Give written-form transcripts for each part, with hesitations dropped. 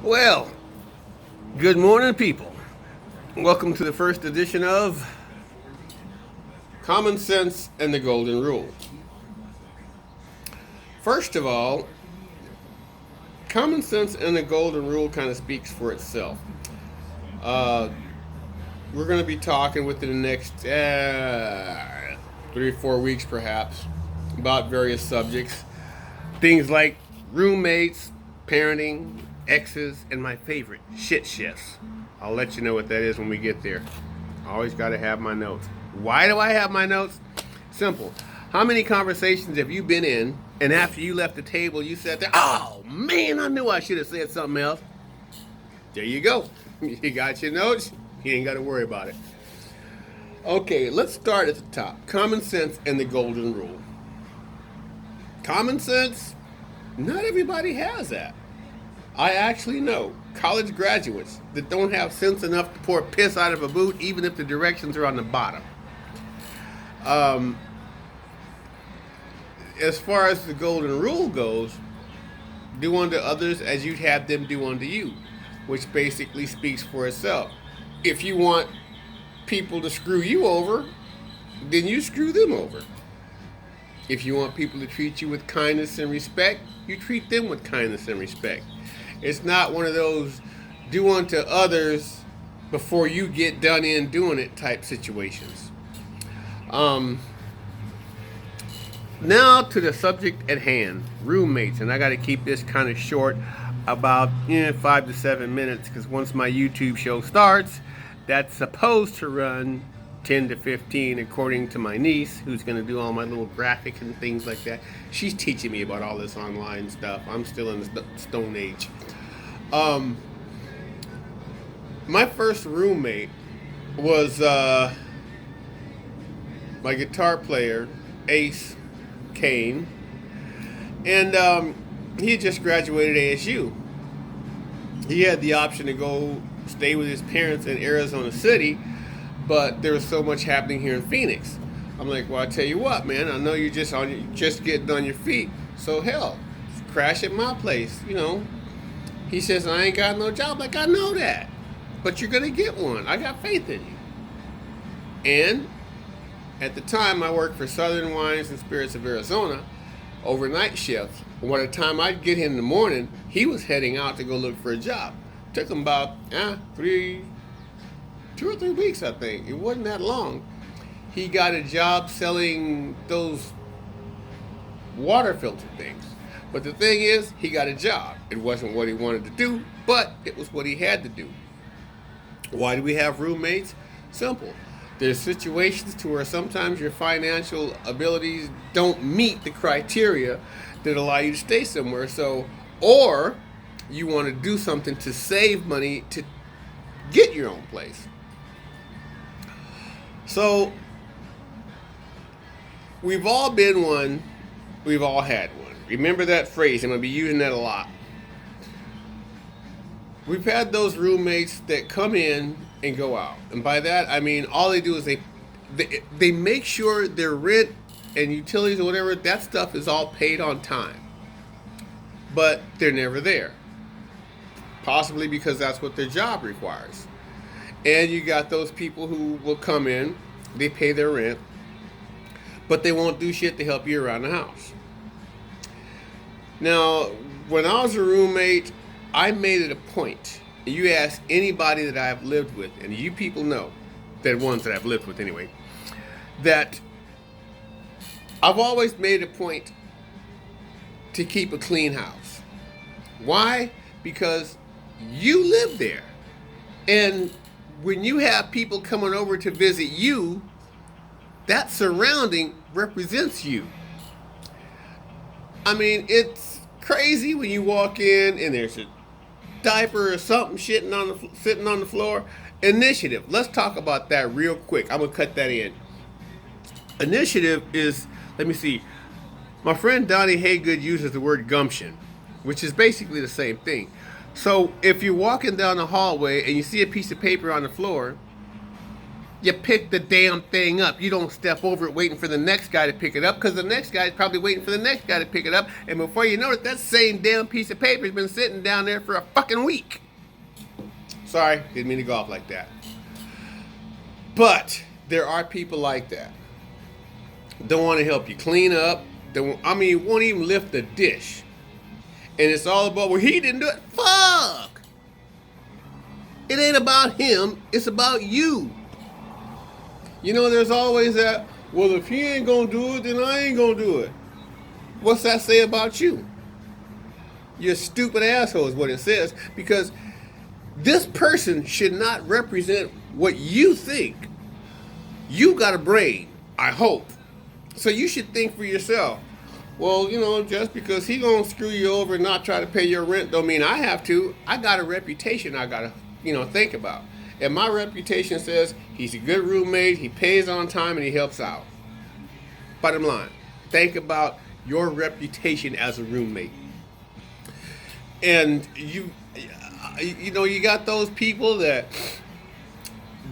Well, good morning, people. Welcome to the first edition of Common Sense and the Golden Rule. First of all, common sense and the golden rule kind of speaks for itself. We're going to be talking within the next 3 or 4 weeks, perhaps, about various subjects. Things like roommates, parenting, exes, and my favorite, shit shifts. I'll let you know what that is when we get there. I always got to have my notes. Why do I have my notes? Simple. How many conversations have you been in, and after you left the table, you sat there, oh man, I knew I should have said something else. There you go. You got your notes. You ain't got to worry about it. Okay, let's start at the top. Common sense and the golden rule. Common sense, not everybody has that. I actually know college graduates that don't have sense enough to pour piss out of a boot, even if the directions are on the bottom. As far as the golden rule goes, do unto others as you'd have them do unto you, which basically speaks for itself. If you want people to screw you over, then you screw them over. If you want people to treat you with kindness and respect, you treat them with kindness and respect. It's not one of those do unto others before you get done in doing it type situations. Now to the subject at hand, roommates, and I got to keep this kind of short, about 5 to 7 minutes, because once my YouTube show starts, that's supposed to run 10 to 15 according to my niece, who's going to do all my little graphics and things like that. She's teaching me about all this online stuff. I'm still in the Stone Age. My first roommate was my guitar player, Ace Kane, and he had just graduated ASU. He had the option to go stay with his parents in Arizona City, but there was so much happening here in Phoenix. I'm like, well, I tell you what, man, I know you're just getting on your feet, so hell, crash at my place, He says, I ain't got no job. Like, I know that, but you're gonna get one. I got faith in you. And at the time, I worked for Southern Wines and Spirits of Arizona, overnight shifts. By the time I'd get in the morning, he was heading out to go look for a job. Took him about 2 or 3 weeks, I think. It wasn't that long. He got a job selling those water filter things. But the thing is, he got a job. It wasn't what he wanted to do, but it was what he had to do. Why do we have roommates? Simple. There's situations to where sometimes your financial abilities don't meet the criteria that allow you to stay somewhere. So, or you want to do something to save money to get your own place. So, we've all been one, we've all had one. Remember that phrase, I'm going to be using that a lot. We've had those roommates that come in and go out. And by that, I mean, all they do is they make sure their rent and utilities or whatever, that stuff is all paid on time. But they're never there. Possibly because that's what their job requires. And you got those people who will come in, they pay their rent, but they won't do shit to help you around the house. Now, when I was a roommate, I made it a point. You ask anybody that I've lived with, and you people know, the ones that I've lived with anyway, that I've always made it a point to keep a clean house. Why? Because you live there. And when you have people coming over to visit you, that surrounding represents you. I mean, it's crazy when you walk in and there's a diaper or something sitting on the floor. Initiative. Let's talk about that real quick. I'm going to cut that in. Initiative is, let me see. My friend Donnie Haygood uses the word gumption, which is basically the same thing. So if you're walking down the hallway and you see a piece of paper on the floor, You pick the damn thing up. You don't step over it waiting for the next guy to pick it up, because the next guy is probably waiting for the next guy to pick it up. And before you know it, that same damn piece of paper has been sitting down there for a fucking week. Sorry, didn't mean to go off like that. But there are people like that. Don't want to help you clean up. Won't even lift the dish. And it's all about, well, he didn't do it. Fuck! It ain't about him. It's about you. You know, there's always that, well, if he ain't gonna do it, then I ain't gonna do it. What's that say about you? You're a stupid asshole is what it says, because this person should not represent what you think. You got a brain, I hope. So you should think for yourself. Well, you know, just because he gonna screw you over and not try to pay your rent don't mean I have to. I got a reputation I gotta, think about. And my reputation says he's a good roommate, he pays on time, and he helps out. Bottom line, think about your reputation as a roommate. And you got those people that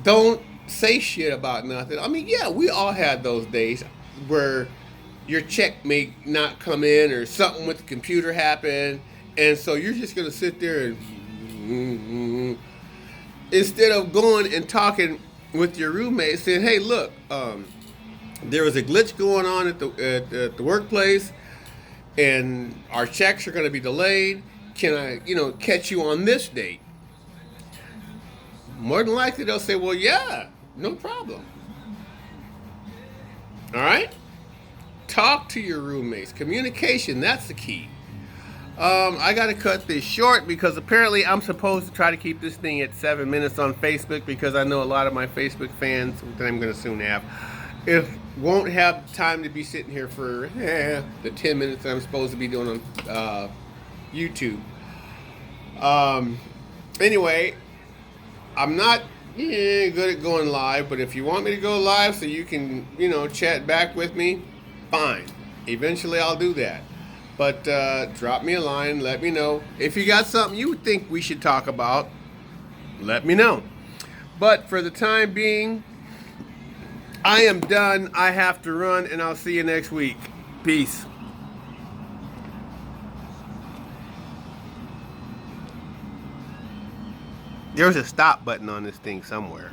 don't say shit about nothing. I mean, yeah, we all had those days where your check may not come in or something with the computer happen, and so you're just going to sit there and instead of going and talking with your roommate, saying, hey, look, there was a glitch going on at the workplace, and our checks are going to be delayed. Can I, catch you on this date? More than likely, they'll say, well, yeah, no problem. All right? Talk to your roommates. Communication, that's the key. I got to cut this short because apparently I'm supposed to try to keep this thing at 7 minutes on Facebook, because I know a lot of my Facebook fans that I'm going to soon have won't have time to be sitting here for the 10 minutes that I'm supposed to be doing on YouTube. Anyway, I'm not good at going live, but if you want me to go live so you can, chat back with me, fine. Eventually I'll do that. But drop me a line, let me know. If you got something you think we should talk about, let me know. But for the time being, I am done. I have to run, and I'll see you next week. Peace. There's a stop button on this thing somewhere.